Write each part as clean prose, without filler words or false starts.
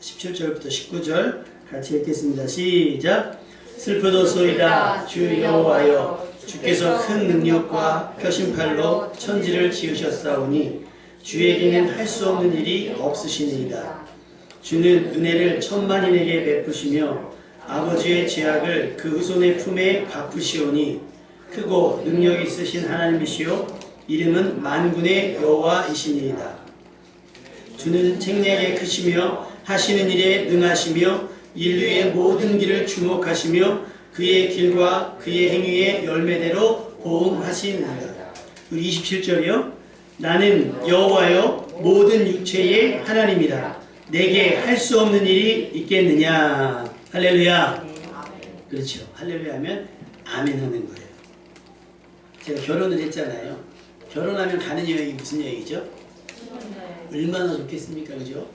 17절부터 19절 같이 읽겠습니다. 시작. 슬프도소이다 주 여호와여, 주께서 큰 능력과 펴신팔로 천지를 지으셨사오니 주에게는 할 수 없는 일이 없으시니이다. 주는 은혜를 천만인에게 베푸시며 아버지의 죄악을 그 후손의 품에 갚으시오니 크고 능력 있으신 하나님이시요 이름은 만군의 여호와이시니이다. 주는 책략에 크시며 하시는 일에 능하시며 인류의 모든 길을 주목하시며 그의 길과 그의 행위의 열매대로 보응하시니이다. 27절이요. 나는 여호와여 모든 육체의 하나님이다. 내게 할 수 없는 일이 있겠느냐. 할렐루야. 그렇죠. 할렐루야 하면 아멘 하는 거예요. 제가 결혼을 했잖아요. 결혼하면 가는 여행이 무슨 여행이죠? 얼마나 좋겠습니까? 그죠?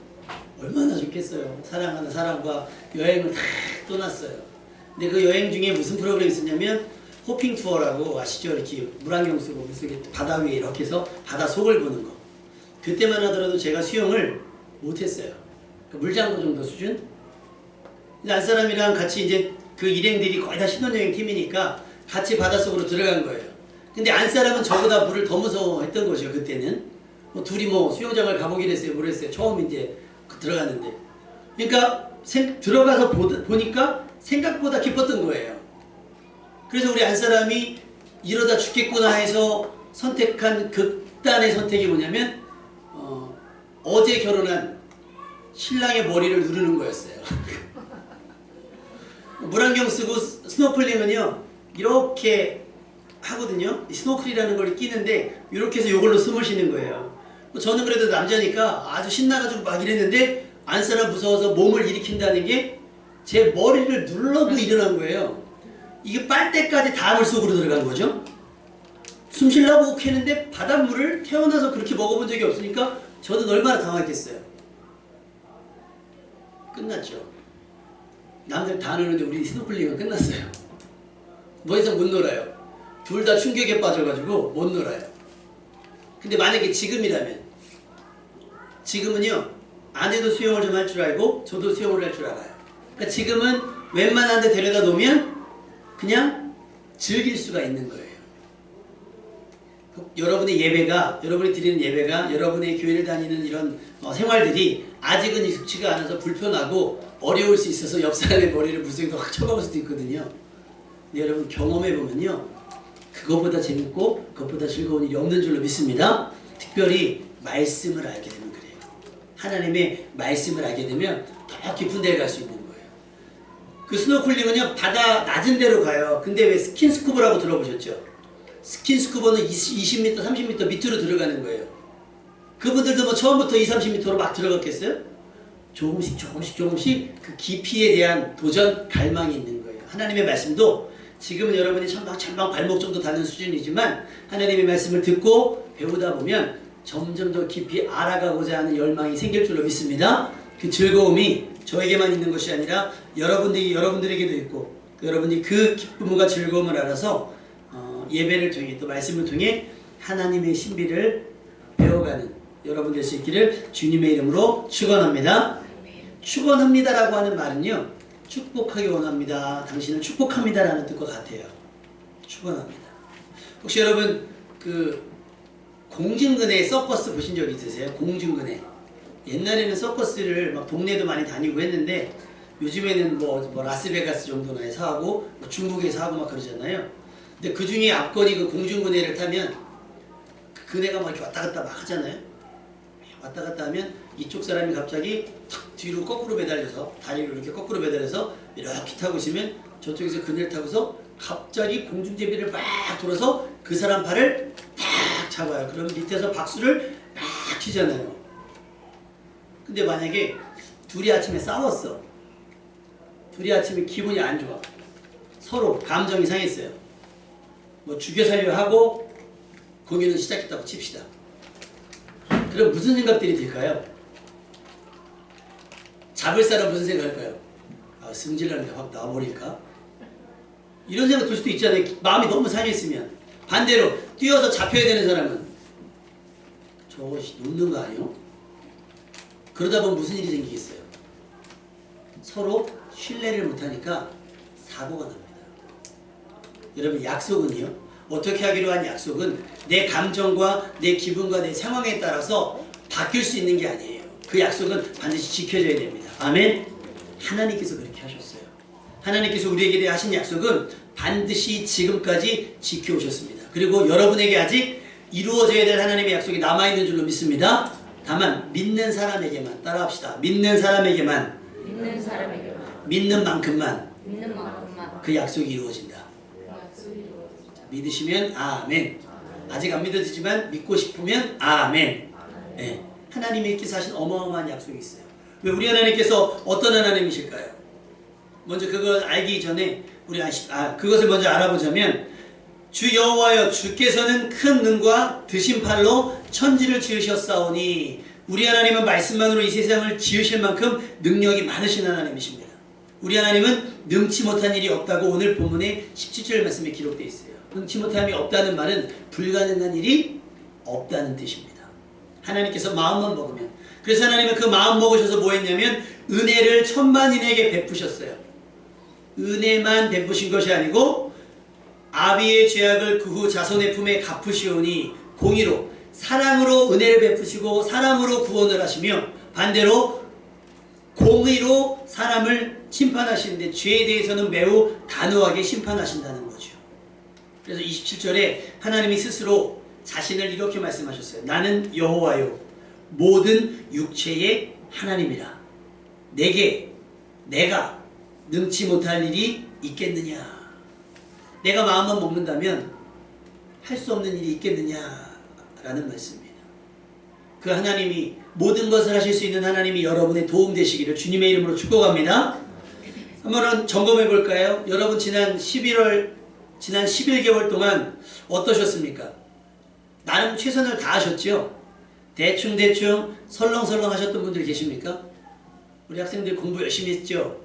얼마나 좋겠어요. 사랑하는 사람과 여행을 다 떠났어요. 근데 그 여행 중에 무슨 프로그램이 있었냐면 호핑 투어라고 아시죠? 이렇게 물안경 쓰고 물속에 바다 위에 이렇게 해서 바다 속을 보는 거. 그때만 하더라도 제가 수영을 못했어요. 물장구 정도 수준? 안 사람이랑 같이 이제 그 일행들이 거의 다 신혼여행 팀이니까 같이 바닷속으로 들어간 거예요. 근데 안 사람은 저보다 물을 더 무서워했던 거죠. 그때는 둘이 수영장을 가보기로 했어요. 모르겠어요. 처음 이제 들어갔는데, 그러니까 들어가서 보니까 생각보다 기뻤던 거예요. 그래서 우리 안 사람이 이러다 죽겠구나 해서 선택한 극단의 선택이 뭐냐면 어제 결혼한 신랑의 머리를 누르는 거였어요. 물안경 쓰고 스노클링은요 이렇게 하거든요. 스노클이라는 걸 끼는데 이렇게 해서 이걸로 숨을 쉬는 거예요. 저는 그래도 남자니까 아주 신나가지고 막 이랬는데 안 사람 무서워서 몸을 일으킨다는 게 제 머리를 눌러도 일어난 거예요. 이게 빨대까지 다 물속으로 들어간 거죠. 숨 쉬려고 했는데 바닷물을 태어나서 그렇게 먹어본 적이 없으니까 저는 얼마나 당황했겠어요. 끝났죠. 남들 다 노는데 우리 스노클링은 끝났어요. 더 이상 못 놀아요. 둘 다 충격에 빠져가지고 못 놀아요. 근데 만약에 지금이라면, 지금은요 아내도 수영을 좀 할 줄 알고 저도 수영을 할 줄 알아요. 그러니까 지금은 웬만한 데 데려다 놓으면 그냥 즐길 수가 있는 거예요. 여러분의 예배가, 여러분이 드리는 예배가, 여러분의 교회를 다니는 이런 생활들이 아직은 익숙치가 않아서 불편하고 어려울 수 있어서 옆 사람의 머리를 물속에 확 쳐박을 수도 있거든요. 근데 여러분 경험해보면요 그것보다 재밌고 그것보다 즐거운 일이 없는 줄로 믿습니다. 특별히 말씀을 알게 되면 그래요. 하나님의 말씀을 알게 되면 더 깊은 데에 갈 수 있는 거예요. 그 스노클링은요 바다 낮은 데로 가요. 근데 왜 스킨스쿠버라고 들어보셨죠? 스킨스쿠버는 20m, 30m 밑으로 들어가는 거예요. 그분들도 처음부터 20, 30m로 막 들어갔겠어요? 조금씩 그 깊이에 대한 도전, 갈망이 있는 거예요. 하나님의 말씀도 지금은 여러분이 천방 발목 정도 닿는 수준이지만 하나님의 말씀을 듣고 배우다 보면 점점 더 깊이 알아가고자 하는 열망이 생길 줄로 믿습니다. 그 즐거움이 저에게만 있는 것이 아니라 여러분들에게도 있고 여러분이 그 기쁨과 즐거움을 알아서 예배를 통해 또 말씀을 통해 하나님의 신비를 배워가는 여러분 될 수 있기를 주님의 이름으로 축원합니다. 축원합니다라고 하는 말은요 축복하기 원합니다. 당신을 축복합니다 라는 뜻과 같아요. 축원합니다. 혹시 여러분 그 공중근해 서커스 보신 적 있으세요? 공중근해. 옛날에는 서커스를 막 동네도 많이 다니고 했는데 요즘에는 뭐 라스베가스 정도나 해서 하고 뭐 중국에서 하고 막 그러잖아요. 근데 그 중에 앞건이 그 공중근해를 타면 그 근해가 막 이렇게 왔다 갔다 막 하잖아요. 왔다 갔다 하면 이쪽 사람이 갑자기 탁 뒤로 거꾸로 매달려서 다리를 이렇게 거꾸로 매달려서 이렇게 타고 있으면 저쪽에서 그네를 타고서 갑자기 공중제비를 막 돌아서 그 사람 팔을 딱 잡아요. 그럼 밑에서 박수를 막 치잖아요. 근데 만약에 둘이 아침에 싸웠어. 둘이 아침에 기분이 안 좋아. 서로 감정이 상했어요. 뭐 죽여 살려 하고 공연을 시작했다고 칩시다. 그럼 무슨 생각들이 들까요? 잡을 사람 무슨 생각할까요? 아, 승질나는데 확 놔버릴까? 이런 생각 들 수도 있잖아요. 마음이 너무 상했으면. 반대로 뛰어서 잡혀야 되는 사람은 저것이 놓는 거 아니요? 그러다 보면 무슨 일이 생기겠어요? 서로 신뢰를 못하니까 사고가 납니다. 여러분 약속은요. 어떻게 하기로 한 약속은 내 감정과 내 기분과 내 상황에 따라서 바뀔 수 있는 게 아니에요. 그 약속은 반드시 지켜져야 됩니다. 아멘. 하나님께서 그렇게 하셨어요. 하나님께서 우리에게 하신 약속은 반드시 지금까지 지켜오셨습니다. 그리고 여러분에게 아직 이루어져야 될 하나님의 약속이 남아있는 줄로 믿습니다. 다만 믿는 사람에게만 따라합시다. 믿는 사람에게만 믿는 만큼만 그 약속이 이루어진다. 믿으시면 아멘. 아직 안 믿어지지만 믿고 싶으면 아멘. 네. 하나님께서 하신 어마어마한 약속이 있어요. 왜 우리 하나님께서 어떤 하나님이실까요? 먼저 그걸 알기 전에 우리 그것을 먼저 알아보자면 주 여호와여 주께서는 큰 능과 드신 팔로 천지를 지으셨사오니 우리 하나님은 말씀만으로 이 세상을 지으실 만큼 능력이 많으신 하나님이십니다. 우리 하나님은 능치 못한 일이 없다고 오늘 본문의 17절 말씀에 기록되어 있어요. 능치 못함이 없다는 말은 불가능한 일이 없다는 뜻입니다. 하나님께서 마음만 먹으면, 그래서 하나님은 그 마음 먹으셔서 뭐 했냐면 은혜를 천만인에게 베푸셨어요. 은혜만 베푸신 것이 아니고 아비의 죄악을 그 후 자손의 품에 갚으시오니 공의로 사랑으로 은혜를 베푸시고 사랑으로 구원을 하시며 반대로 공의로 사람을 심판하시는데 죄에 대해서는 매우 단호하게 심판하신다는 거죠. 그래서 27절에 하나님이 스스로 자신을 이렇게 말씀하셨어요. 나는 여호와요 모든 육체의 하나님이라. 내가 능치 못할 일이 있겠느냐. 내가 마음만 먹는다면 할 수 없는 일이 있겠느냐라는 말씀입니다. 그 하나님이 모든 것을 하실 수 있는 하나님이 여러분의 도움 되시기를 주님의 이름으로 축복합니다. 한번 점검해 볼까요? 여러분 지난 11개월 동안 어떠셨습니까? 나름 최선을 다하셨죠? 대충 설렁설렁 하셨던 분들 계십니까? 우리 학생들 공부 열심히 했죠?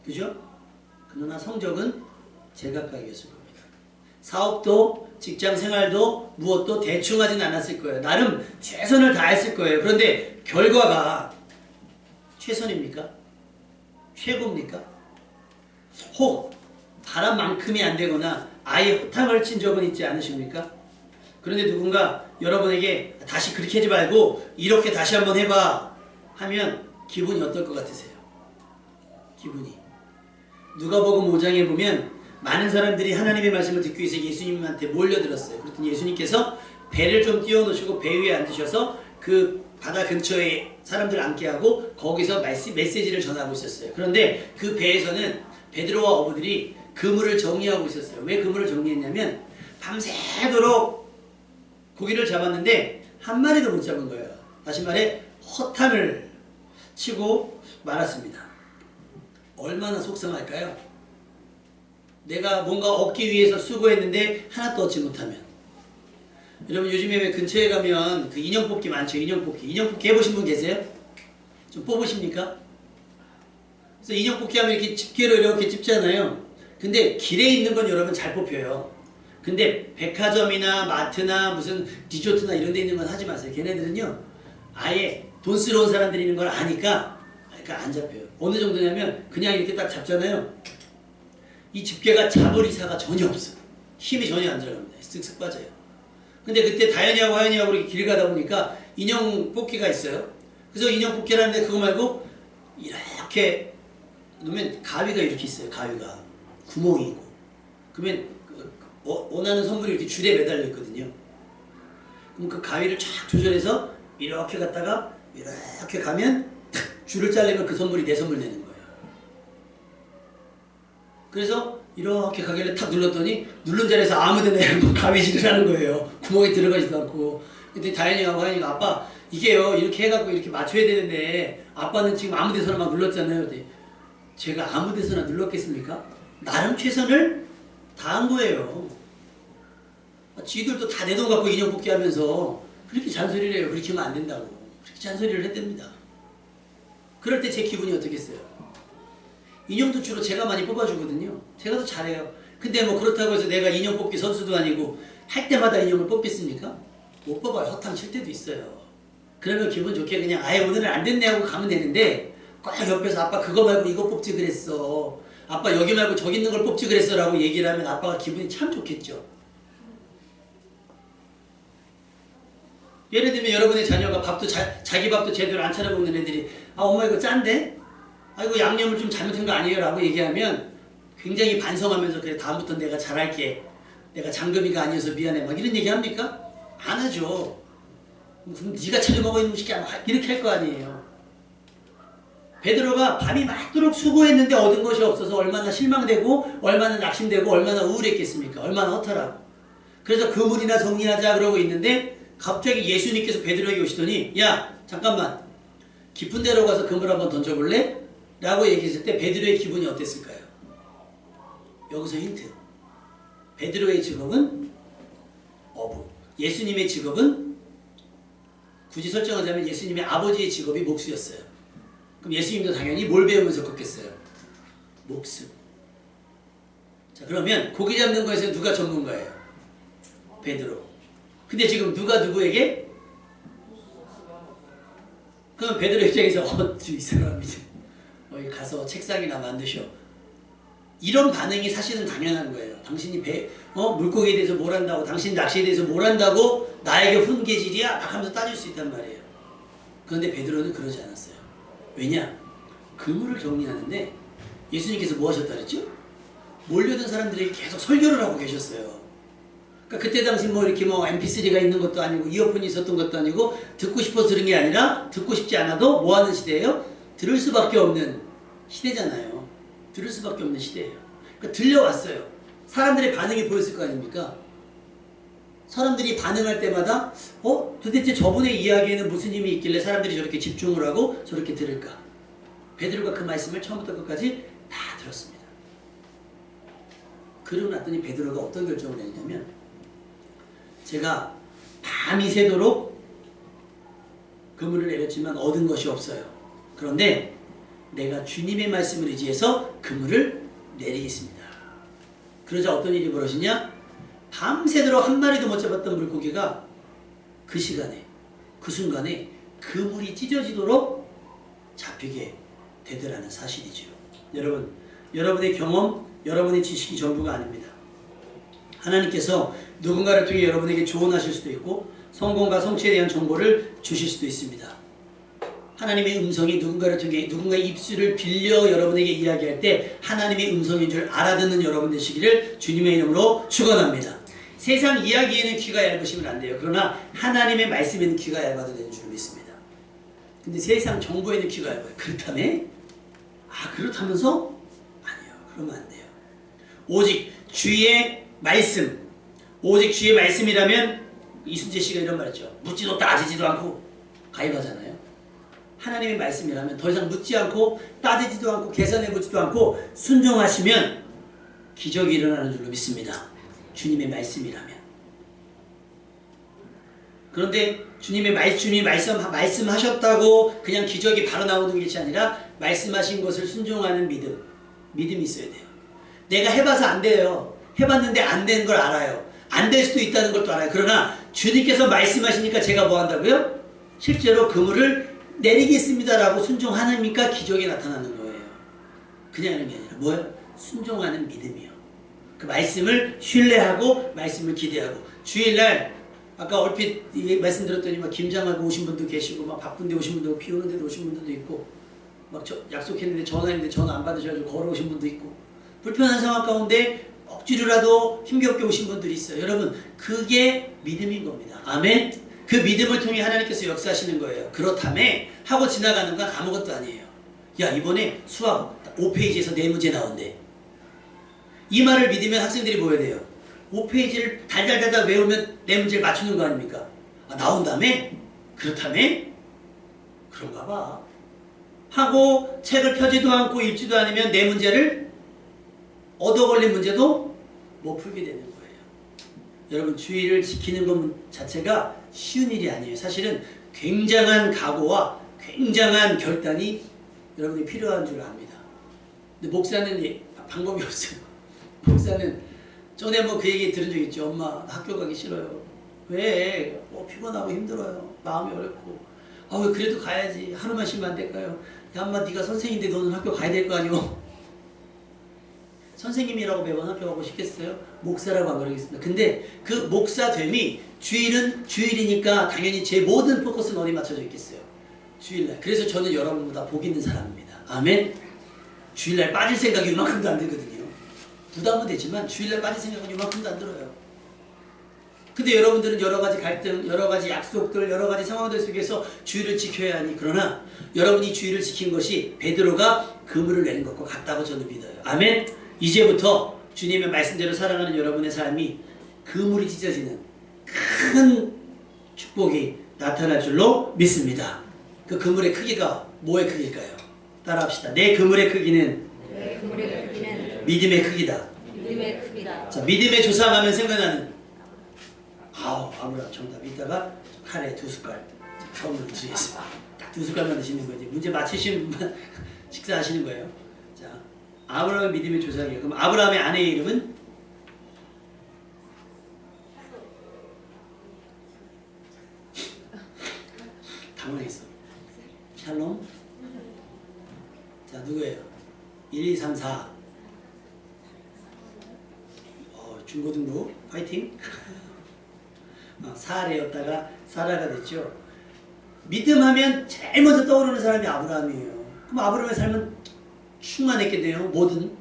그죠? 그러나 성적은 제각각이었을 겁니다. 사업도 직장생활도 무엇도 대충 하진 않았을 거예요. 나름 최선을 다했을 거예요. 그런데 결과가 최선입니까? 최고입니까? 혹 바람 만큼이 안 되거나 아예 허탕을 친 적은 있지 않으십니까? 그런데 누군가 여러분에게 다시 그렇게 하지 말고 이렇게 다시 한번 해봐 하면 기분이 어떨 것 같으세요? 기분이. 누가복음 5장에 보면 많은 사람들이 하나님의 말씀을 듣기 위해서 예수님한테 몰려들었어요. 그랬더니 예수님께서 배를 좀 띄워놓으시고 배 위에 앉으셔서 그 바다 근처에 사람들을 앉게 하고 거기서 메시지를 전하고 있었어요. 그런데 그 배에서는 베드로와 어부들이 그물을 정리하고 있었어요. 왜 그물을 정리했냐면 밤새도록 고기를 잡았는데 한 마리도 못 잡은 거예요. 다시 말해 허탕을 치고 말았습니다. 얼마나 속상할까요? 내가 뭔가 얻기 위해서 수고했는데 하나도 얻지 못하면. 여러분 요즘에 왜 근처에 가면 그 인형 뽑기 많죠. 인형 뽑기 해보신 분 계세요? 좀 뽑으십니까? 그래서 인형 뽑기 하면 이렇게 집게로 이렇게 찝잖아요. 근데 길에 있는 건 여러분 잘 뽑혀요. 근데 백화점이나 마트나 무슨 디저트나 이런 데 있는 건 하지 마세요. 걔네들은요 아예 돈스러운 사람들이 있는 걸 아니까 그러니까 안 잡혀요. 어느 정도냐면 그냥 이렇게 딱 잡잖아요. 이 집게가 잡을 의사가 전혀 없어. 힘이 전혀 안 들어갑니다. 쓱쓱 빠져요. 근데 그때 다현이하고 하연이하고 이렇게 길 가다 보니까 인형 뽑기가 있어요. 그래서 인형 뽑기를 하는데 그거 말고 이렇게 놓으면 가위가 이렇게 있어요. 가위가 구멍이 있고 그러면 원하는 선물이 이렇게 줄에 매달려 있거든요. 그럼 그 가위를 쫙 조절해서 이렇게 갔다가 이렇게 가면 탁 줄을 자르면 그 선물이 내 선물 되는 거예요. 그래서 이렇게 가게를 탁 눌렀더니 누른 자리에서 아무데나 가위질을 하는 거예요. 구멍에 들어가지도 않고. 근데 다현이하고 하연이가 아빠 이게요 이렇게 해갖고 이렇게 맞춰야 되는데 아빠는 지금 아무 데서나 막 눌렀잖아요. 근데 제가 아무 데서나 눌렀겠습니까? 나름 최선을 다한 거예요. 지들도 다 내 돈 갖고 인형 뽑기 하면서 그렇게 잔소리를 해요. 그렇게 하면 안 된다고. 그렇게 잔소리를 했답니다. 그럴 때 제 기분이 어떻겠어요? 인형도 주로 제가 많이 뽑아주거든요. 제가 더 잘해요. 근데 뭐 그렇다고 해서 내가 인형 뽑기 선수도 아니고 할 때마다 인형을 뽑겠습니까? 못 뽑아요. 허탕 칠 때도 있어요. 그러면 기분 좋게 그냥 아예 오늘은 안 됐네 하고 가면 되는데 꼭 옆에서 아빠 그거 말고 이거 뽑지 그랬어. 아빠 여기 말고 저기 있는 걸 뽑지 그랬어 라고 얘기를 하면 아빠가 기분이 참 좋겠죠. 예를 들면 여러분의 자녀가 밥도 자기 밥도 제대로 안 차려 먹는 애들이 아 엄마 이거 짠데? 아 이거 양념을 좀 잘못한 거 아니에요? 라고 얘기하면 굉장히 반성하면서 그래 다음부터 내가 잘할게. 내가 장금이가 아니어서 미안해. 막 이런 얘기 합니까? 안 하죠. 그럼 네가 차려 먹어 이놈 새끼야. 이렇게 할 거 아니에요. 베드로가 밤이 맞도록 수고했는데 얻은 것이 없어서 얼마나 실망되고 얼마나 낙심되고 얼마나 우울했겠습니까? 얼마나 허탈하고. 그래서 그물이나 정리하자 그러고 있는데 갑자기 예수님께서 베드로에게 오시더니 야 잠깐만 깊은 데로 가서 그물 한번 던져볼래? 라고 얘기했을 때 베드로의 기분이 어땠을까요? 여기서 힌트. 베드로의 직업은 어부. 예수님의 직업은 굳이 설정하자면 예수님의 아버지의 직업이 목수였어요. 그럼 예수님도 당연히 뭘 배우면서 걷겠어요? 목수. 자 그러면 고기 잡는 거에서 누가 전문가예요? 베드로. 근데 지금 누가 누구에게? 그럼 베드로 입장에서 이 사람이 어디 가서 책상이나 만드셔. 이런 반응이 사실은 당연한 거예요. 당신이 물고기에 대해서 뭘 한다고, 당신 낚시에 대해서 뭘 한다고 나에게 훈계질이야? 막 하면서 따질 수 있단 말이에요. 그런데 베드로는 그러지 않았어요. 왜냐? 그물을 정리하는데 예수님께서 뭐 하셨다 그랬죠? 몰려든 사람들에게 계속 설교를 하고 계셨어요. 그러니까 그때 당시 뭐 이렇게 뭐 mp3가 있는 것도 아니고 이어폰이 있었던 것도 아니고 듣고 싶어서 들은 게 아니라 듣고 싶지 않아도 뭐 하는 시대예요? 들을 수밖에 없는 시대잖아요. 들을 수밖에 없는 시대예요. 그러니까 들려왔어요. 사람들의 반응이 보였을 거 아닙니까? 사람들이 반응할 때마다 도대체 저분의 이야기에는 무슨 힘이 있길래 사람들이 저렇게 집중을 하고 저렇게 들을까? 베드로가 그 말씀을 처음부터 끝까지 다 들었습니다. 그러고 났더니 베드로가 어떤 결정을 했냐면 제가 밤이 새도록 그물을 내렸지만 얻은 것이 없어요. 그런데 내가 주님의 말씀을 의지해서 그물을 내리겠습니다. 그러자 어떤 일이 벌어지냐? 밤새도록 한 마리도 못 잡았던 물고기가 그 시간에 그 순간에 그물이 찢어지도록 잡히게 되더라는 사실이죠. 여러분, 여러분의 경험, 여러분의 지식이 전부가 아닙니다. 하나님께서 누군가를 통해 여러분에게 조언하실 수도 있고 성공과 성취에 대한 정보를 주실 수도 있습니다. 하나님의 음성이 누군가를 통해 누군가의 입술을 빌려 여러분에게 이야기할 때 하나님의 음성인 줄 알아듣는 여러분 되시기를 주님의 이름으로 축원합니다. 세상 이야기에는 귀가 얇으시면 안 돼요. 그러나 하나님의 말씀에는 귀가 얇아도 되는 줄 믿습니다. 근데 세상 정보에는 귀가 얇아요. 그렇다면? 그렇다면서? 아니요. 그러면 안 돼요. 오직 주의 말씀, 오직 주의 말씀이라면 이순재 씨가 이런 말 했죠. 묻지도 따지지도 않고 가입하잖아요. 하나님의 말씀이라면 더 이상 묻지 않고 따지지도 않고 계산해보지도 않고 순종하시면 기적이 일어나는 줄로 믿습니다. 주님의 말씀이라면. 그런데 주님이 말씀하셨다고 그냥 기적이 바로 나오는 것이 아니라 말씀하신 것을 순종하는 믿음이 있어야 돼요. 내가 해봐서 안 돼요. 해봤는데 안 되는 걸 알아요. 안 될 수도 있다는 것도 알아요. 그러나 주님께서 말씀하시니까 제가 뭐 한다고요? 실제로 그물을 내리겠습니다라고 순종하니까 기적이 나타나는 거예요. 그냥 하는 게 아니라 뭐예요? 순종하는 믿음이요. 그 말씀을 신뢰하고 말씀을 기대하고 주일날 아까 얼핏 말씀드렸더니 막 김장하고 오신 분도 계시고 막 바쁜데 오신 분도 있고 비 오는데도 오신 분들도 있고 막 약속했는데 전화했는데 전화 안 받으셔가지고 걸어오신 분도 있고 불편한 상황 가운데 억지로라도 힘겹게 오신 분들이 있어요. 여러분 그게 믿음인 겁니다. 아멘. 그 믿음을 통해 하나님께서 역사하시는 거예요. 그렇다면 하고 지나가는 건 아무것도 아니에요. 야 이번에 수학 5페이지에서 4문제 나온대. 이 말을 믿으면 학생들이 뭐 해야 돼요? 5페이지를 달달달달 외우면 4문제를 맞추는 거 아닙니까? 나온다며? 그렇다면? 그런가 봐. 하고 책을 펴지도 않고 읽지도 않으면 4문제를 얻어 걸린 문제도 못 풀게 되는 거예요. 여러분 주의를 지키는 것 자체가 쉬운 일이 아니에요. 사실은 굉장한 각오와 굉장한 결단이 여러분이 필요한 줄 압니다. 근데 목사는 방법이 없어요. 목사는 전에 뭐 그 얘기 들은 적 있죠. 엄마 학교 가기 싫어요. 왜? 피곤하고 힘들어요. 마음이 어렵고. 왜 그래도 가야지. 하루만 쉬면 안 될까요? 야 엄마 네가 선생인데 너는 학교 가야 될 거 아니오. 선생님이라고 매번 학교 가고 싶겠어요? 목사라고 안 그러겠습니다. 근데 그 목사됨이 주일은 주일이니까 당연히 제 모든 포커스는 어디 맞춰져 있겠어요? 주일날. 그래서 저는 여러분보다 복 있는 사람입니다. 아멘. 주일날 빠질 생각이 이만큼도 안 들거든요. 부담은 되지만 주일날 빠질 생각은 이만큼도 안 들어요. 근데 여러분들은 여러 가지 갈등, 여러 가지 약속들, 여러 가지 상황들 속에서 주일을 지켜야 하니, 그러나 여러분이 주일을 지킨 것이 베드로가 그물을 내는 것과 같다고 저는 믿어요. 아멘. 이제부터 주님의 말씀대로 살아가는 여러분의 삶이 그물이 찢어지는 큰 축복이 나타날 줄로 믿습니다. 그 그물의 크기가 뭐의 크기일까요? 따라합시다. 내 그물의 크기는 믿음의 크기다. 믿음의 크기다. 자, 믿음의 조상하면 생각나는 아무나 정답. 이따가 카레 2숟갈 선물로 드리겠습니다. 딱 2숟갈만 드시는 거지. 문제 맞히시는 분만 식사하시는 거예요. 자, 아브라함의 믿음의 조상이에요. 그럼 아브라함의 아내의 이름은? 당황했어. 샬롬? 자, 누구예요? 1, 2, 3, 4. 중고등부 파이팅. 사레였다가 사라가 됐죠. 믿음하면 제일 먼저 떠오르는 사람이 아브라함이에요. 그럼 아브라함의 삶은 충만했겠네요. 뭐든.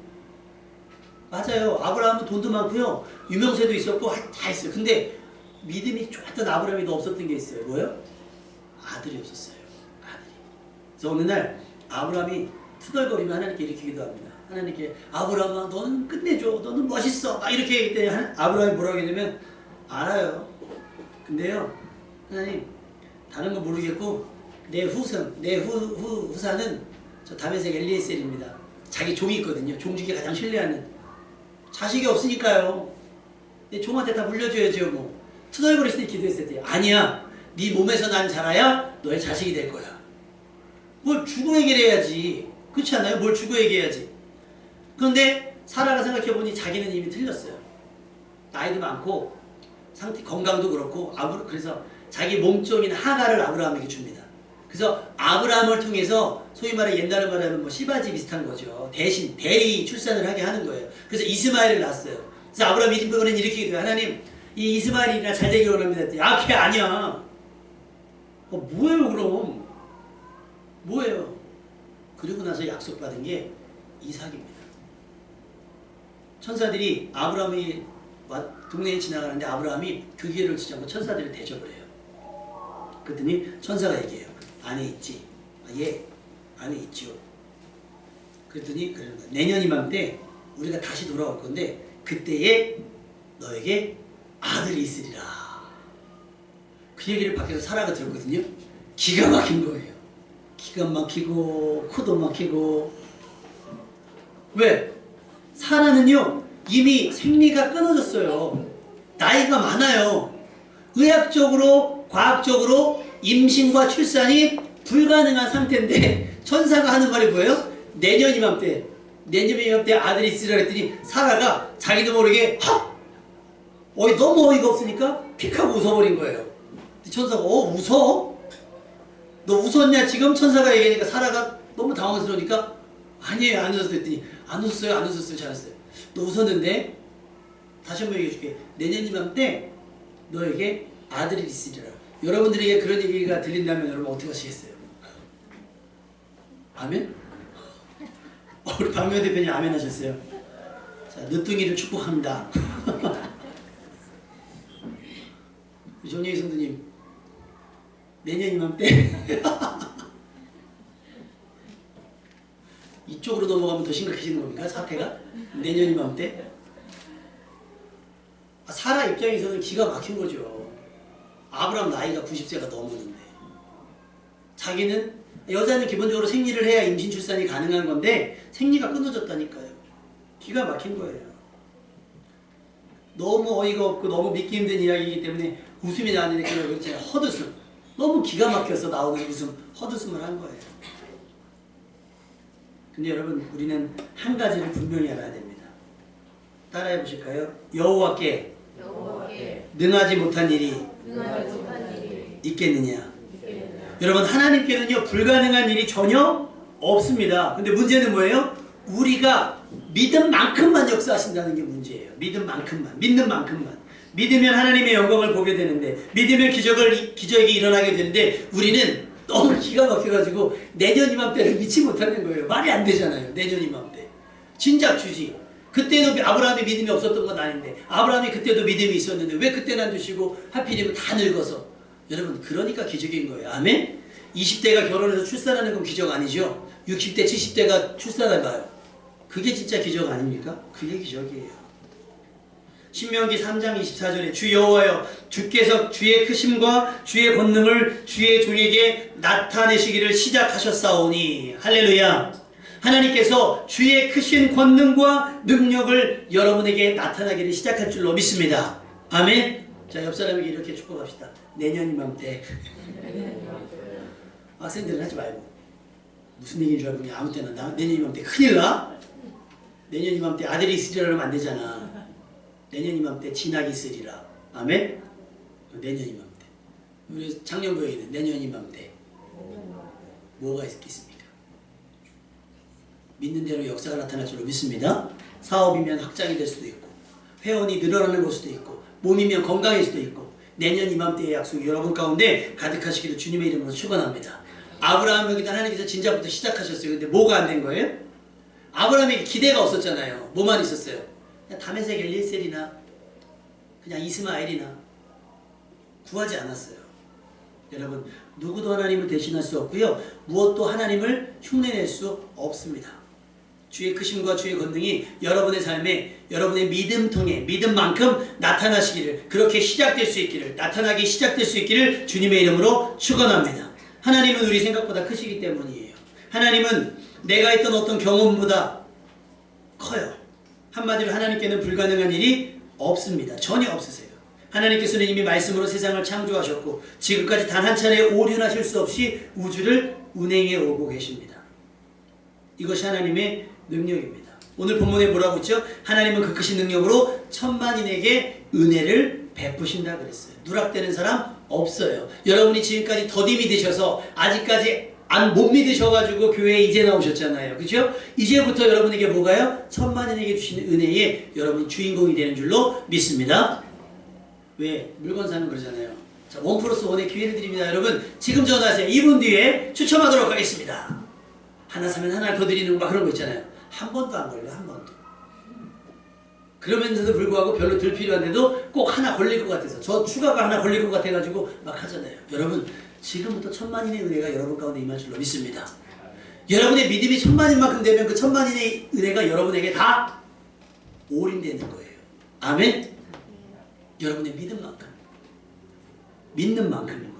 맞아요. 아브라함은 돈도 많고요. 유명세도 있었고 다 했어요. 근데 믿음이 좋았던 아브라함이 더 없었던 게 있어요. 뭐요? 아들이 없었어요. 아들이. 그래서 어느 날 아브라함이 투덜거리며 하나님께 이렇게 기도합니다. 하나님께 아브라함아 너는 끝내줘. 너는 멋있어. 막 이렇게 얘기할 때 아브라함이 뭐라고 했냐면 알아요. 근데요 하나님 다른 거 모르겠고 내 후손, 내 후사는 저 다메섹 엘리에셀입니다. 자기 종이 있거든요. 종 중에 가장 신뢰하는. 자식이 없으니까요. 내 종한테 다 물려줘야죠. 뭐 투덜거릴 때 기도했을 때 아니야. 네 몸에서 난 자라야 너의 자식이 될 거야. 뭘 주고 얘기해야지. 그렇지 않아요? 뭘 주고 얘기해야지. 그런데 사라가 생각해보니 자기는 이미 틀렸어요. 나이도 많고 상태 건강도 그렇고 그래서 자기 몸종인 하가를 아브라함에게 줍니다. 그래서 아브라함을 통해서 소위 말해 옛날에 말하면 뭐 시바지 비슷한 거죠. 대신 대리 출산을 하게 하는 거예요. 그래서 이스마엘을 낳았어요. 그래서 아브라함이 이번엔 이렇게 얘기해요. 하나님 이 이스마엘이나 잘 되기를 원합니다. 걔 아니야. 뭐예요 그럼? 뭐예요? 그리고 나서 약속받은 게 이삭입니다. 천사들이 아브라함이 동네에 지나가는데 아브라함이 그 기회를 치지 않고 천사들을 대접을 해요. 그랬더니 천사가 얘기해요. 안에 있지? 예, 안에 있죠. 그랬더니 내년 이맘때 우리가 다시 돌아올 건데 그때에 너에게 아들이 있으리라. 그 얘기를 밖에서 사라가 들었거든요. 기가 막힌 거예요. 기가 막히고 코도 막히고. 왜? 사라는요 이미 생리가 끊어졌어요. 나이가 많아요. 의학적으로 과학적으로 임신과 출산이 불가능한 상태인데 천사가 하는 말이 뭐예요? 내년 이맘때 아들이 있으리라 했더니 사라가 자기도 모르게 너무 어이가 없으니까 픽 하고 웃어버린 거예요. 천사가 웃어? 너 웃었냐 지금? 천사가 얘기하니까 사라가 너무 당황스러우니까 아니에요 안 웃었어요 했더니 안 웃었어요 잘했어요. 너 웃었는데 다시 한번 얘기해줄게. 내년 이맘때 너에게 아들이 있으리라. 여러분들에게 그런 얘기가 들린다면 여러분 어떻게 하시겠어요? 아멘? 우리 박명호 대표님 아멘 하셨어요. 자, 늦둥이를 축복합니다. 정영희 성도님 내년 이맘때 이쪽으로 넘어가면 더 심각해지는 겁니까? 사태가? 내년 이맘때? 사라 입장에서는 기가 막힌 거죠. 아브라함 나이가 90세가 넘었는데 자기는 여자는 기본적으로 생리를 해야 임신 출산이 가능한 건데 생리가 끊어졌다니까요. 기가 막힌 거예요. 너무 어이가 없고 너무 믿기 힘든 이야기이기 때문에 웃음이 나는데 그냥 그렇잖아요. 헛웃음. 너무 기가 막혀서 나오는 웃음, 헛웃음을 한 거예요. 근데 여러분 우리는 한 가지를 분명히 알아야 됩니다. 따라해 보실까요? 여호와께 능하지 못한 일이 있겠느냐? 여러분 하나님께는요 불가능한 일이 전혀 없습니다. 근데 문제는 뭐예요? 우리가 믿은 만큼만 역사하신다는 게 문제예요. 믿은 만큼만, 믿는 만큼만. 믿으면 하나님의 영광을 보게 되는데, 믿으면 기적이 일어나게 되는데, 우리는 너무 기가 막혀가지고 내년 이맘때를 믿지 못하는 거예요. 말이 안 되잖아요. 내년 이맘때. 진작 주지. 그때도 아브라함이 믿음이 없었던 건 아닌데, 아브라함이 그때도 믿음이 있었는데 왜 그때는 안 주시고 하필이면 다 늙어서. 여러분, 그러니까 기적인 거예요. 아멘? 20대가 결혼해서 출산하는 건 기적 아니죠? 60대, 70대가 출산해봐요. 그게 진짜 기적 아닙니까? 그게 기적이에요. 신명기 3장 24절에 주 여호와여 주께서 주의 크심과 주의 권능을 주의 종에게 나타내시기를 시작하셨사오니. 할렐루야. 하나님께서 주의 크신 권능과 능력을 여러분에게 나타나기를 시작할 줄로 믿습니다. 아멘. 자, 옆 사람에게 이렇게 축복합시다. 내년 이맘때. 학생들은 하지 말고. 무슨 얘기인 줄 알고 아무 때나 내년 이맘때 큰일 나? 내년 이맘때 아들이 있으리라 하면 안 되잖아. 내년 이맘때 진학이 있으리라. 아멘? 내년 이맘때. 우리 작년교회는 내년 이맘때. 뭐가 있겠습니까? 믿는 대로 역사가 나타날 줄로 믿습니다. 사업이면 확장이 될 수도 있고, 회원이 늘어나는 걸 수도 있고, 몸이면 건강일 수도 있고, 내년 이맘때의 약속이 여러분 가운데 가득하시기를 주님의 이름으로 축원합니다. 아브라함에게 하나님께서 진작부터 시작하셨어요. 근데 뭐가 안 된 거예요? 아브라함에게 기대가 없었잖아요. 뭐만 있었어요? 그냥 다메섹 엘리에셀이나 그냥 이스마엘이나 구하지 않았어요. 여러분, 누구도 하나님을 대신할 수 없고요. 무엇도 하나님을 흉내낼 수 없습니다. 주의 크심과 주의 권능이 여러분의 삶에 여러분의 믿음 통해 믿음만큼 나타나시기를, 그렇게 시작될 수 있기를, 나타나기 시작될 수 있기를 주님의 이름으로 축원합니다. 하나님은 우리 생각보다 크시기 때문이에요. 하나님은 내가 했던 어떤 경험보다 커요. 한마디로 하나님께는 불가능한 일이 없습니다. 전혀 없으세요. 하나님께서는 이미 말씀으로 세상을 창조하셨고 지금까지 단 한 차례 오륜하실 수 없이 우주를 운행해 오고 계십니다. 이것이 하나님의 능력입니다. 오늘 본문에 뭐라고 있죠? 하나님은 그 크신 능력으로 천만인에게 은혜를 베푸신다 그랬어요. 누락되는 사람 없어요. 여러분이 지금까지 더디 믿으셔서 아직까지 못 믿으셔가지고 교회에 이제 나오셨잖아요. 그죠? 이제부터 여러분에게 뭐가요? 천만인에게 주시는 은혜에 여러분이 주인공이 되는 줄로 믿습니다. 왜? 물건 사면 그러잖아요. 자, 1+1의 기회를 드립니다. 여러분, 지금 전화하세요. 2분 뒤에 추첨하도록 하겠습니다. 하나 사면 하나 더 드리는 막 그런 거 있잖아요. 한 번도 안 걸려, 한 번도. 그러면서도 불구하고 별로 들 필요한데도 꼭 하나 걸릴 것 같아서, 저 추가가 하나 걸릴 것 같아가지고 막 하잖아요. 여러분, 지금부터 천만인의 은혜가 여러분 가운데 임할 줄로 믿습니다. 여러분의 믿음이 천만인만큼 되면 그 천만인의 은혜가 여러분에게 다 올인되는 거예요. 아멘? 여러분의 믿음만큼, 믿는 만큼인 거예요.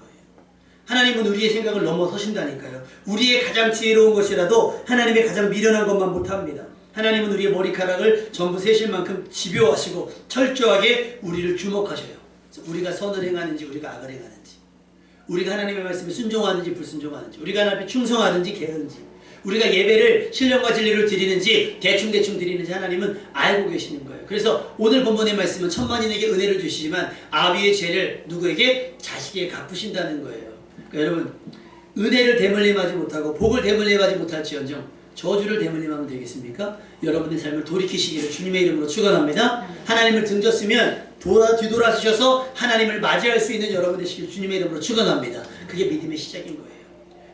하나님은 우리의 생각을 넘어서신다니까요. 우리의 가장 지혜로운 것이라도 하나님의 가장 미련한 것만 못합니다. 하나님은 우리의 머리카락을 전부 세실 만큼 집요하시고 철저하게 우리를 주목하셔요. 우리가 선을 행하는지 우리가 악을 행하는지, 우리가 하나님의 말씀에 순종하는지 불순종하는지, 우리가 하나님 앞에 충성하는지 게으른지, 우리가 예배를 신령과 진리를 드리는지 대충대충 드리는지 하나님은 알고 계시는 거예요. 그래서 오늘 본문의 말씀은 천만인에게 은혜를 주시지만 아비의 죄를 누구에게? 자식에게 갚으신다는 거예요. 그러니까 여러분, 은혜를 대물림하지 못하고 복을 대물림하지 못할지언정 저주를 대물림하면 되겠습니까? 여러분의 삶을 돌이키시기를 주님의 이름으로 축원합니다. 하나님을 등졌으면 뒤돌아서셔서 하나님을 맞이할 수 있는 여러분 되시길 주님의 이름으로 축원합니다. 그게 믿음의 시작인 거예요.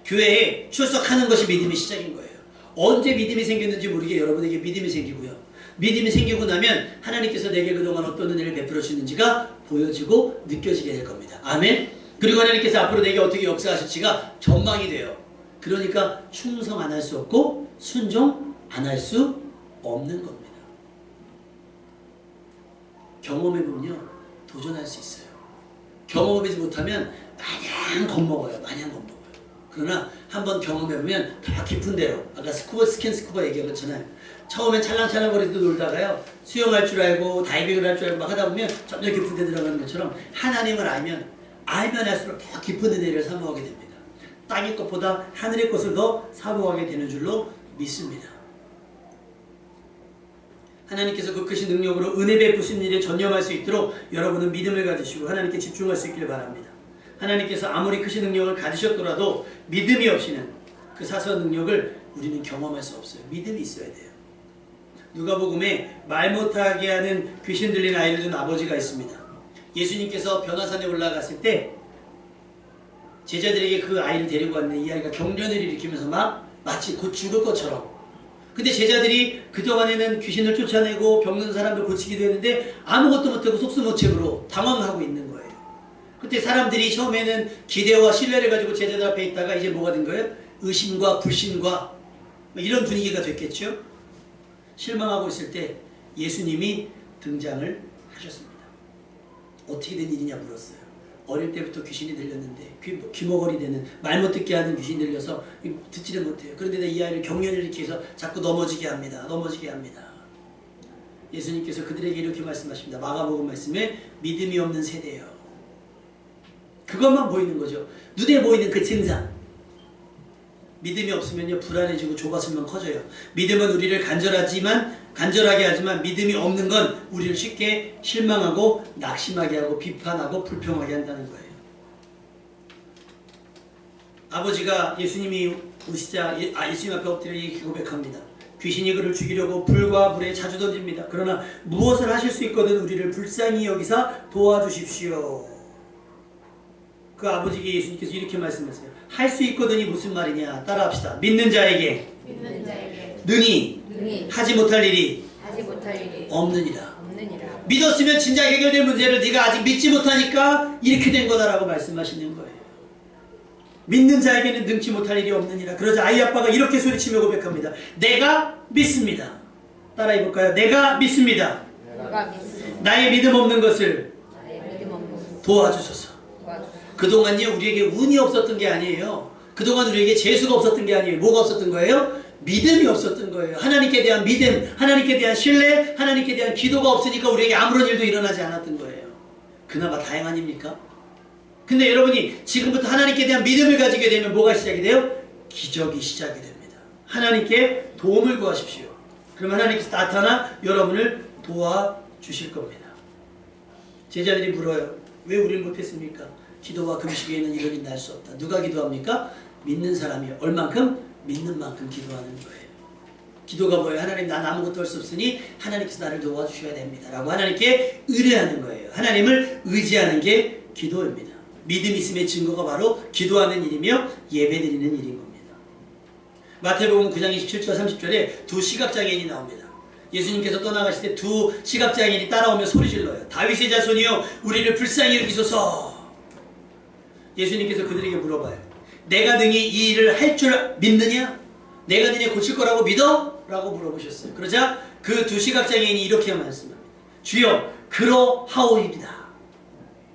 교회에 출석하는 것이 믿음의 시작인 거예요. 언제 믿음이 생겼는지 모르게 여러분에게 믿음이 생기고요. 믿음이 생기고 나면 하나님께서 내게 그동안 어떤 은혜를 베풀어 주시는지가 보여지고 느껴지게 될 겁니다. 아멘. 그리고 하나님께서 앞으로 내게 어떻게 역사하실지가 전망이 돼요. 그러니까 충성 안 할 수 없고 순종 안 할 수 없는 겁니다. 경험해보면요, 도전할 수 있어요. 경험해보지 못하면 마냥 겁먹어요. 마냥 겁먹어요. 그러나 한번 경험해보면 더 깊은 데로, 아까 스킨스쿠버 얘기한 것처럼 처음엔 찰랑찰랑거리도 놀다가요, 수영할 줄 알고 다이빙을 할 줄 알고 막 하다 보면 점점 깊은 데 들어가는 것처럼 하나님을 알면 할수록 더 깊은 은혜를 사모하게 됩니다. 땅의 것보다 하늘의 것을 더 사모하게 되는 줄로 믿습니다. 하나님께서 그 크신 능력으로 은혜 베푸신 일에 전념할 수 있도록 여러분은 믿음을 가지시고 하나님께 집중할 수 있기를 바랍니다. 하나님께서 아무리 크신 능력을 가지셨더라도 믿음이 없이는 그 사소한 능력을 우리는 경험할 수 없어요. 믿음이 있어야 돼요. 누가복음에 말 못하게 하는 귀신 들린 아이를 둔 아버지가 있습니다. 예수님께서 변화산에 올라갔을 때 제자들에게 그 아이를 데리고 왔는데 이 아이가 경련을 일으키면서 막 마치 곧 죽을 것처럼. 근데 제자들이 그동안에는 귀신을 쫓아내고 병든 사람들 고치기도 했는데 아무것도 못하고 속수무책으로 당황하고 있는 거예요. 그때 사람들이 처음에는 기대와 신뢰를 가지고 제자들 앞에 있다가 이제 뭐가 된 거예요? 의심과 불신과 이런 분위기가 됐겠죠. 실망하고 있을 때 예수님이 등장을 하셨습니다. 어떻게 된 일이냐 물었어요. 어릴 때부터 귀신이 들렸는데 귀머거리 되는 말 못 듣게 하는 귀신이 들려서 듣지를 못해요. 그런데 이 아이를 경련을 일으켜서 자꾸 넘어지게 합니다. 넘어지게 합니다. 예수님께서 그들에게 이렇게 말씀하십니다. 마가복음 말씀에 믿음이 없는 세대요. 그것만 보이는 거죠. 눈에 보이는 그 증상. 믿음이 없으면요 불안해지고 좁아설만 커져요. 믿음은 우리를 간절하게 하지만 믿음이 없는 건 우리를 쉽게 실망하고 낙심하게 하고 비판하고 불평하게 한다는 거예요. 아버지가 예수님이 오시자 예수님 앞에 엎드려 이렇게 고백합니다. 귀신이 그를 죽이려고 불과 물에 자주 던집니다. 그러나 무엇을 하실 수 있거든 우리를 불쌍히 여기사 도와주십시오. 그 아버지께 예수님께서 이렇게 말씀하세요. 할 수 있거든이 무슨 말이냐. 따라합시다. 믿는 자에게 능히 하지 못할 일이 없느니라. 믿었으면 진작 해결될 문제를 네가 아직 믿지 못하니까 이렇게 된 거다라고 말씀하시는 거예요. 믿는 자에게는 능치 못할 일이 없느니라. 그러자 아이 아빠가 이렇게 소리치며 고백합니다. 내가 믿습니다. 따라해볼까요? 내가 믿습니다. 나의 믿음 없는 것을 도와주소서. 그동안요 우리에게 운이 없었던 게 아니에요. 그동안 우리에게 재수가 없었던 게 아니에요. 뭐가 없었던 거예요? 믿음이 없었던 거예요. 하나님께 대한 믿음, 하나님께 대한 신뢰, 하나님께 대한 기도가 없으니까 우리에게 아무런 일도 일어나지 않았던 거예요. 그나마 다행 아닙니까? 근데 여러분이 지금부터 하나님께 대한 믿음을 가지게 되면 뭐가 시작이 돼요? 기적이 시작이 됩니다. 하나님께 도움을 구하십시오. 그럼 하나님께서 나타나 여러분을 도와주실 겁니다. 제자들이 물어요. 왜 우리를 못했습니까? 기도와 금식 외에는 이런 일 날 수 없다. 누가 기도합니까? 믿는 사람이요. 얼만큼? 믿는 만큼 기도하는 거예요. 기도가 뭐예요? 하나님 난 아무것도 할 수 없으니 하나님께서 나를 도와주셔야 됩니다. 라고 하나님께 의뢰하는 거예요. 하나님을 의지하는 게 기도입니다. 믿음 있음의 증거가 바로 기도하는 일이며 예배드리는 일인 겁니다. 마태복음 9장 27절 30절에 두 시각장애인이 나옵니다. 예수님께서 떠나가실 때 두 시각장애인이 따라오며 소리질러요. 다윗의 자손이여 우리를 불쌍히 여기소서. 예수님께서 그들에게 물어봐요. 내가 능히 이 일을 할 줄 믿느냐? 내가 너네 고칠 거라고 믿어? 라고 물어보셨어요. 그러자 그 두 시각장애인이 이렇게 말씀합니다. 주여 그러하오이다.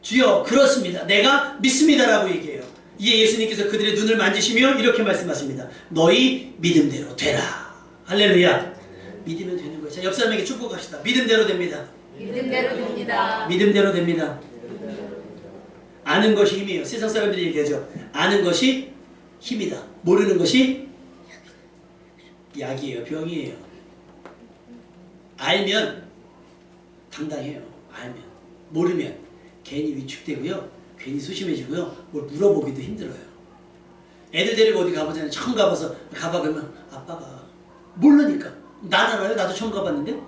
주여 그렇습니다. 내가 믿습니다. 라고 얘기해요. 이에 예수님께서 그들의 눈을 만지시며 이렇게 말씀하십니다. 너희 믿음대로 되라. 할렐루야. 믿으면 되는 거예요. 자, 옆 사람에게 축복합시다. 믿음대로 됩니다. 믿음대로 됩니다. 믿음대로 됩니다. 아는 것이 힘이에요. 세상 사람들이 얘기하죠. 아는 것이 힘이다. 모르는 것이 약이에요. 병이에요. 알면 당당해요. 알면. 모르면 괜히 위축되고요. 괜히 소심해지고요. 뭘 물어보기도 힘들어요. 애들 데리고 어디 가보잖아요. 처음 가봐서 가봐 그러면 아빠가 모르니까. 난 알아요. 나도 처음 가봤는데.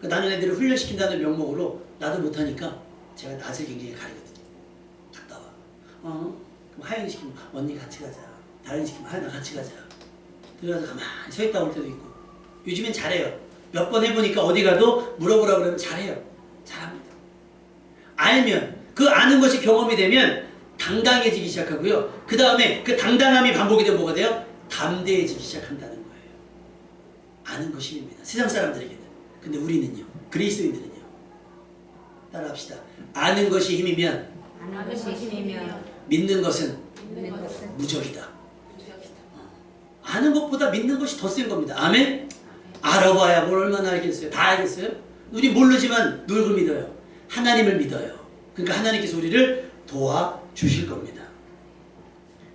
나는 애들을 훈련시킨다는 명목으로 나도 못하니까 제가 낯을 굉장히 가리거든요. 갔다 와. 그럼 하연이 시키면 언니 같이 가자. 다른 시키면 하연아 같이 가자. 들어가서 가만히 서 있다 올 때도 있고. 요즘엔 잘해요. 몇 번 해보니까 어디 가도 물어보라 그러면 잘해요. 잘합니다. 알면 그 아는 것이 경험이 되면 당당해지기 시작하고요. 그 다음에 그 당당함이 반복이 되면 뭐가 돼요? 담대해지기 시작한다는 거예요. 아는 것이 힘입니다. 세상 사람들에게는. 근데 우리는요. 그리스도인들은요. 따라합시다. 아는 것이 힘이면 믿는 것은 무적이다. 아는 것보다 믿는 것이 더 센 겁니다. 아멘? 알아봐야 뭘 얼마나 알겠어요? 다 알겠어요? 우리 모르지만 누굴 믿어요? 하나님을 믿어요. 그러니까 하나님께서 우리를 도와주실 겁니다.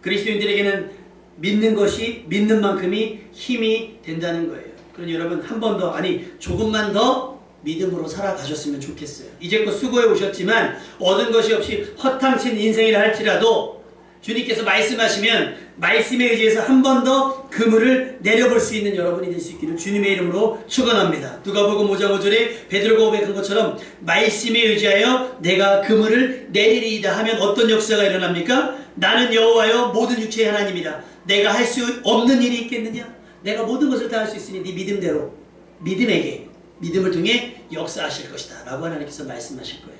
그리스도인들에게는 믿는 것이 믿는 만큼이 힘이 된다는 거예요. 그러니 여러분 한 번 더 아니 조금만 더 믿음으로 살아가셨으면 좋겠어요. 이제껏 수고해 오셨지만 얻은 것이 없이 허탕친 인생이라 할지라도 주님께서 말씀하시면 말씀에 의지해서 한 번 더 그물을 내려볼 수 있는 여러분이 될 수 있기를 주님의 이름으로 축원합니다. 누가복음 5장 5절에 베드로가 고백한 것처럼 말씀에 의지하여 내가 그물을 내리리이다 하면 어떤 역사가 일어납니까? 나는 여호와여 모든 육체의 하나님이다. 내가 할 수 없는 일이 있겠느냐? 내가 모든 것을 다 할 수 있으니 네 믿음대로 믿음을 통해 역사하실 것이다 라고 하나님께서 말씀하실 거예요.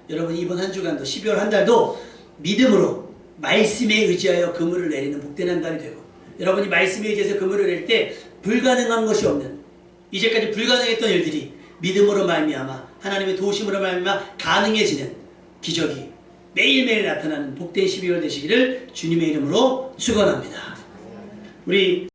여러분 이번 한 주간도 12월 한 달도 믿음으로 말씀에 의지하여 그물을 내리는 복된 한 달이 되고, 여러분이 말씀에 의지해서 그물을 내릴 때 불가능한 것이 없는, 이제까지 불가능했던 일들이 믿음으로 말미암아 하나님의 도우심으로 말미암아 가능해지는 기적이 매일매일 나타나는 복된 12월 되시기를 주님의 이름으로 축원합니다. 우리